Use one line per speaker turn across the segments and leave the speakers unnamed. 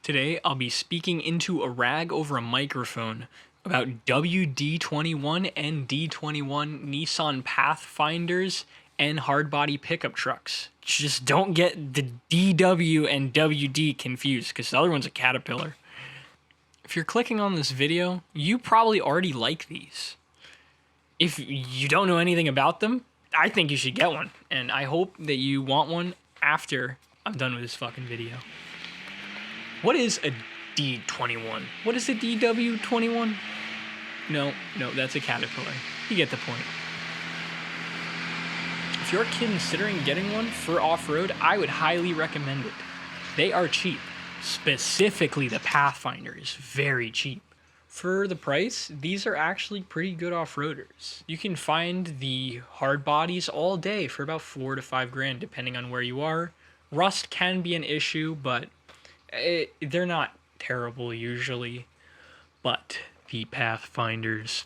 Today, I'll be speaking into a rag over a microphone about WD21 and D21 Nissan Pathfinders and hardbody pickup trucks. Just don't get the DW and WD confused, because the other one's a Caterpillar. If you're clicking on this video, you probably already like these. If you don't know anything about them, I think you should get one, and I hope that you want one after I'm done with this fucking video. What is a D21? What is a DW21? No, that's a Caterpillar. You get the point. If you're considering getting one for off-road, I would highly recommend it. They are cheap. Specifically, the Pathfinder is very cheap. For the price, these are actually pretty good off-roaders. You can find the hard bodies all day for about $4 to $5 grand, depending on where you are. Rust can be an issue, but they're not terrible usually. But the Pathfinders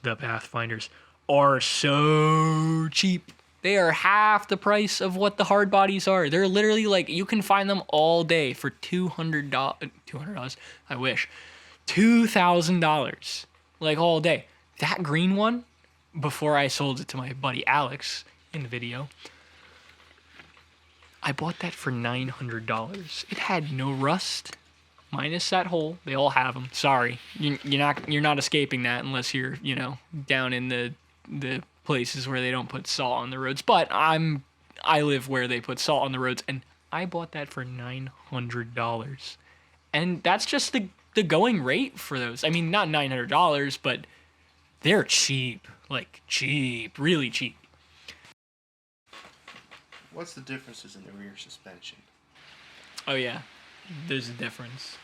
are so cheap. They are half the price of what the hard bodies are. They're literally like, you can find them all day for $200, I wish. $2,000, like all day. That green one, before I sold it to my buddy Alex in the video, I bought that for $900. It had no rust, minus that hole. They all have them. Sorry, you're not escaping that unless you're down in the places where they don't put salt on the roads. But I live where they put salt on the roads, and I bought that for $900, and that's just the going rate for those. I mean, not $900, but they're cheap, like cheap, really cheap.
What's the differences in the rear suspension?
Oh yeah, there's a difference.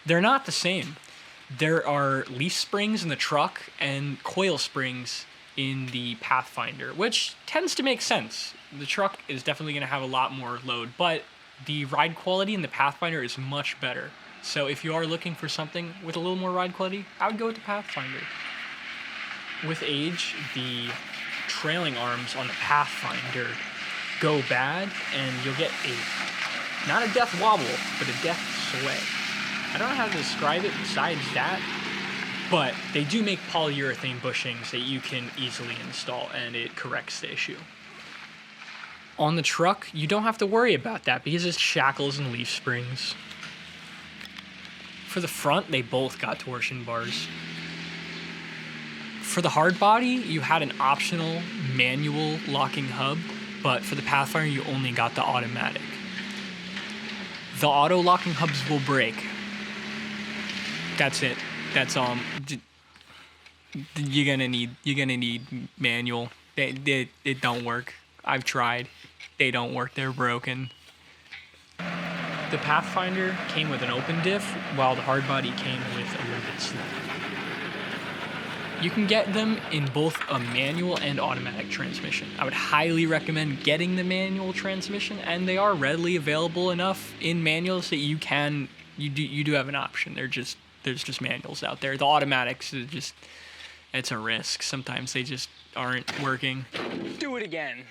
They're not the same. There are leaf springs in the truck and coil springs in the Pathfinder, which tends to make sense. The truck is definitely going to have a lot more load, but the ride quality in the Pathfinder is much better. So if you are looking for something with a little more ride quality, I would go with the Pathfinder. With age, the trailing arms on the Pathfinder go bad, and you'll get not a death wobble, but a death sway. I don't know how to describe it besides that, but they do make polyurethane bushings that you can easily install, and it corrects the issue. On the truck, you don't have to worry about that because it's shackles and leaf springs. For the front, they both got torsion bars. For the hard body, you had an optional manual locking hub, but for the Pathfinder, you only got the automatic. The auto locking hubs will break. That's it. That's all. You're gonna need manual. It don't work. I've tried. They don't work. They're broken. The Pathfinder came with an open diff, while the hard body came with a little bit slow. You can get them in both a manual and automatic transmission. I would highly recommend getting the manual transmission, and they are readily available enough in manuals that you do have an option. There's just manuals out there. The automatics it's a risk. Sometimes they just aren't working.
Do it again.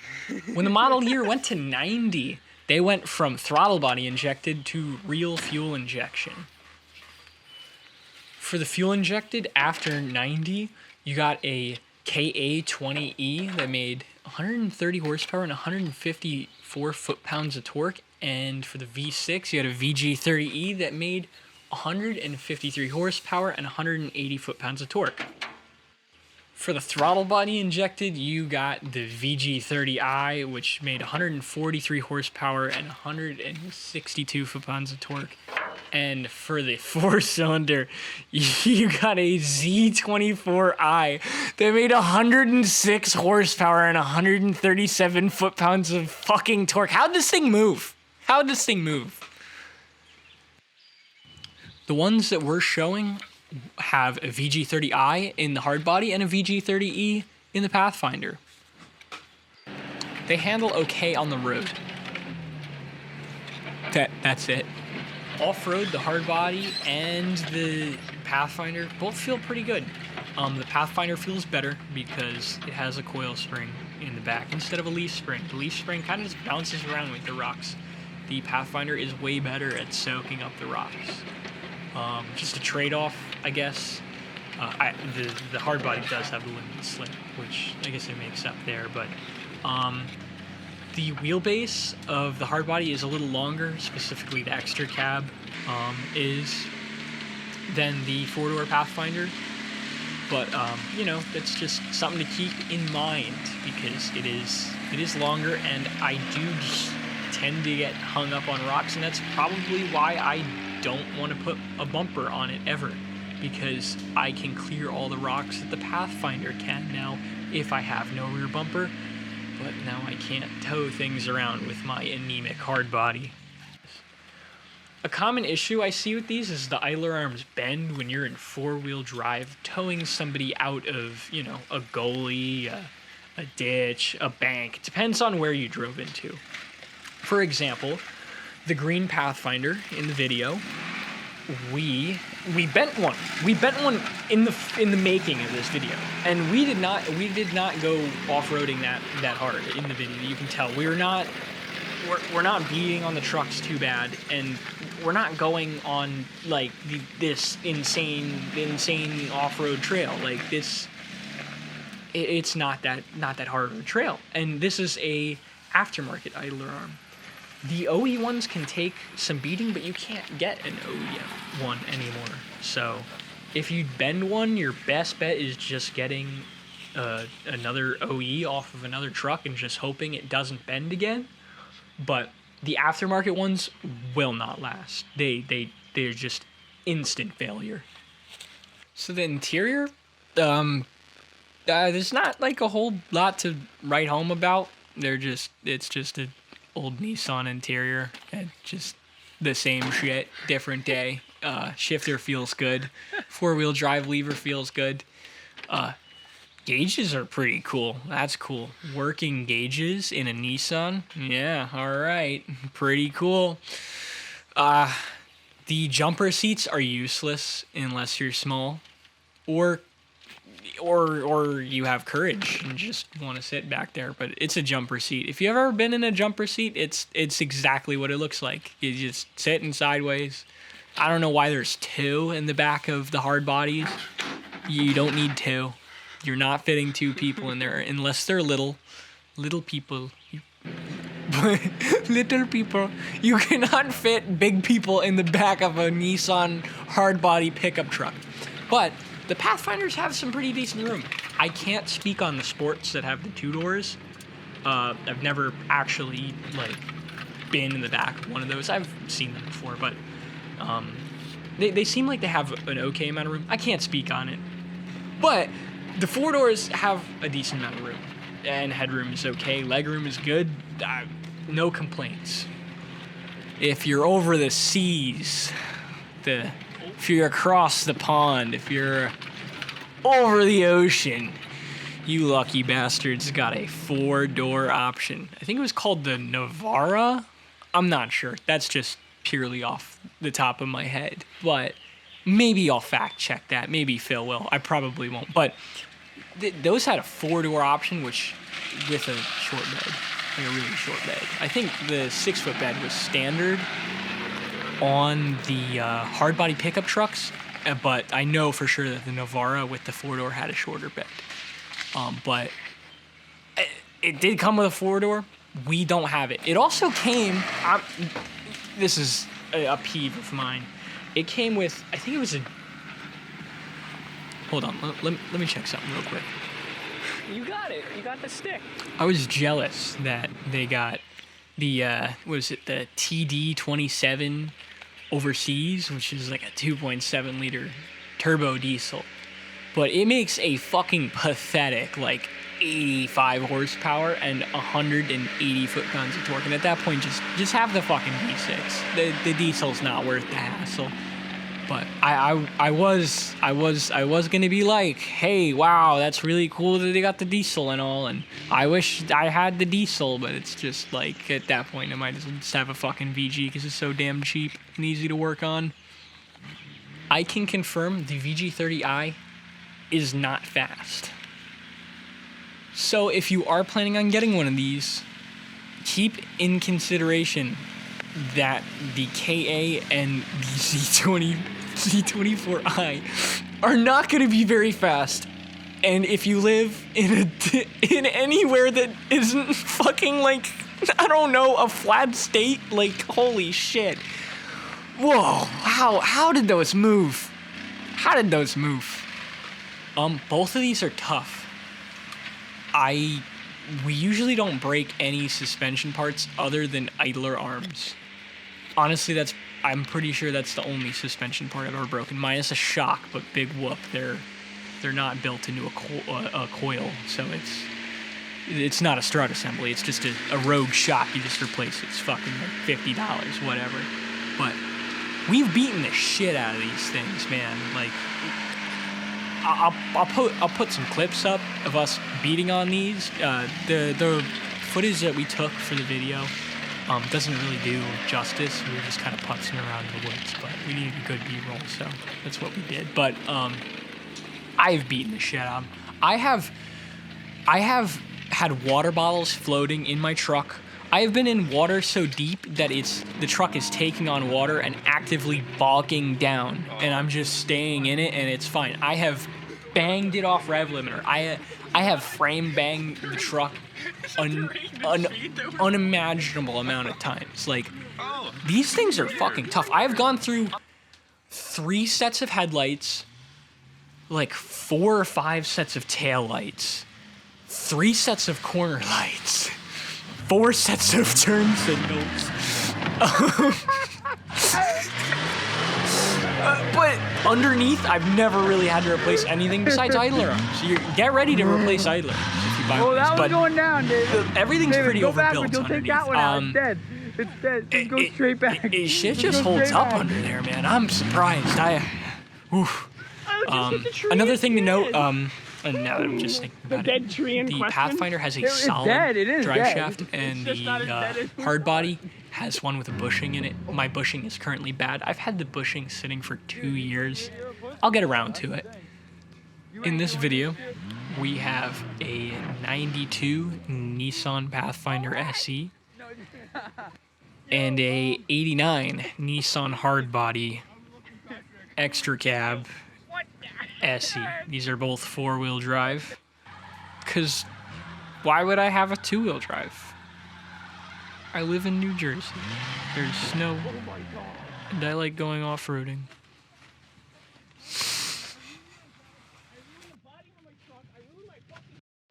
When the model year went to 90, they went from throttle body injected to real fuel injection. For the fuel injected after 90, you got a KA20E that made 130 horsepower and 154 foot-pounds of torque. And for the V6, you had a VG30E that made 153 horsepower and 180 foot-pounds of torque. For the throttle body injected, you got the VG30I, which made 143 horsepower and 162 foot-pounds of torque. And for the four-cylinder, you got a Z24i that made 106 horsepower and 137 foot-pounds of fucking torque. How'd this thing move? The ones that we're showing have a VG30i in the hard body and a VG30E in the Pathfinder. They handle okay on the road. That's it. Off-road, the hard body and the Pathfinder both feel pretty good. The Pathfinder feels better because it has a coil spring in the back instead of a leaf spring. The leaf spring kind of just bounces around with the rocks. The Pathfinder is way better at soaking up the rocks. Just a trade-off, I guess. The hard body does have a limited slip, which I guess it makes up there, but the wheelbase of the hard body is a little longer, specifically the extra cab is, than the four-door Pathfinder. But that's just something to keep in mind, because it is longer, and I do tend to get hung up on rocks, and that's probably why I don't want to put a bumper on it ever, because I can clear all the rocks that the Pathfinder can now if I have no rear bumper, but now I can't tow things around with my anemic hard body. A common issue I see with these is the idler arms bend when you're in four-wheel drive, towing somebody out of, a gully, a ditch, a bank. Depends on where you drove into. For example, the green Pathfinder in the video, we bent one. We bent one in the making of this video, and we did not go off-roading that hard in the video. You can tell we're not beating on the trucks too bad, and we're not going on like this insane off-road trail like this. It's not that hard of a trail, and this is a aftermarket idler arm. The OE ones can take some beating, but you can't get an OE one anymore. So if you bend one, your best bet is just getting another OE off of another truck and just hoping it doesn't bend again. But the aftermarket ones will not last. They're just instant failure. So the interior, there's not like a whole lot to write home about. It's just a old Nissan interior, and just the same shit, different day. Shifter feels good. Four-wheel drive lever feels good. Gauges are pretty cool. That's cool. Working gauges in a Nissan. Yeah, all right. Pretty cool. The jumper seats are useless unless you're small, or you have courage and just want to sit back there. But it's a jumper seat. If you've ever been in a jumper seat, it's exactly what it looks like. You just sitting sideways. I don't know why there's two in the back of the hard bodies. You don't need two. You're not fitting two people in there unless they're little people. Little people. You cannot fit big people in the back of a Nissan hard body pickup truck. But the Pathfinders have some pretty decent room. I can't speak on the sports that have the two doors. I've never actually been in the back of one of those. I've seen them before, but they seem like they have an okay amount of room. I can't speak on it, but the four doors have a decent amount of room, and headroom is okay. Legroom is good. No complaints. If you're over the seas, if you're across the pond, if you're over the ocean, you lucky bastards got a four-door option. I think it was called the Navara. I'm not sure. That's just purely off the top of my head, but maybe I'll fact check that. Maybe Phil will. I probably won't. But those had a four-door option, which with a short bed, like a really short bed. I think the 6-foot bed was standard on the hard body pickup trucks, but I know for sure that the Navara with the four-door had a shorter bed. But it did come with a four-door. We don't have it. It also came. This is a peeve of mine. It came with, I think it was a... Hold on, let me check something real quick. You got it. You got the stick. I was jealous that they got the, the WD21 overseas, which is like a 2.7 liter turbo diesel. But it makes a fucking pathetic, 85 horsepower and 180 foot-pounds of torque. And at that point, just have the fucking V6. The diesel's not worth the hassle. But I was gonna be like, hey, wow, that's really cool that they got the diesel and all, and I wish I had the diesel, but it's just at that point I might as well just have a fucking VG because it's so damn cheap and easy to work on. I can confirm the VG30i is not fast. So if you are planning on getting one of these, keep in consideration that the KA and the WD24i are not going to be very fast. And if you live in anywhere that isn't fucking like, I don't know, a flat state, like, holy shit. Whoa, how did those move? How did those move? Both of these are tough. We usually don't break any suspension parts other than idler arms. Honestly, I'm pretty sure that's the only suspension part I've ever broken, minus a shock, but big whoop, they're not built into a coil, so it's not a strut assembly. It's just a rogue shock. You just replace it. It's fucking like $50, whatever. But we've beaten the shit out of these things, man. Like, I'll put some clips up of us beating on these. The footage that we took for the video doesn't really do justice. We were just kind of putzing around in the woods, but we needed a good B-roll, so that's what we did. But I've beaten the shit out of them. I have had water bottles floating in my truck. I have been in water so deep that the truck is taking on water and actively bogging down, and I'm just staying in it, and it's fine. I have banged it off rev limiter. I have frame banged the truck an unimaginable amount of times. Like, these things are fucking tough. I have gone through 3 sets of headlights, like 4 or 5 sets of tail lights, 3 sets of corner lights, 4 sets of turn signals. But underneath, I've never really had to replace anything besides idler arms. So get ready to replace idler arms if you buy one.
That one's going down, David.
Everything's
David,
pretty overbuilt
you'll
underneath.
Take that one out. It's dead. It's dead. Just go straight back.
Shit just holds up under there, man. I'm surprised. Another thing to note, and now that I'm just thinking about
dead tree in
the
question?
Pathfinder has a solid drive shaft, and the hardbody has one with a bushing in it. My bushing is currently bad. I've had the bushing sitting for 2 years. I'll get around to it. In this video, we have a 92 Nissan Pathfinder SE and a 89 Nissan hardbody extra cab SE. These are both 4-wheel drive. Because why would I have a 2-wheel drive? I live in New Jersey. There's snow. And I like going off-roading.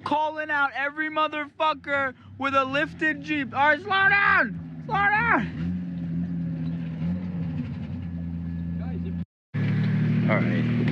Calling out every motherfucker with a lifted Jeep. All right, slow down! Slow down! All right.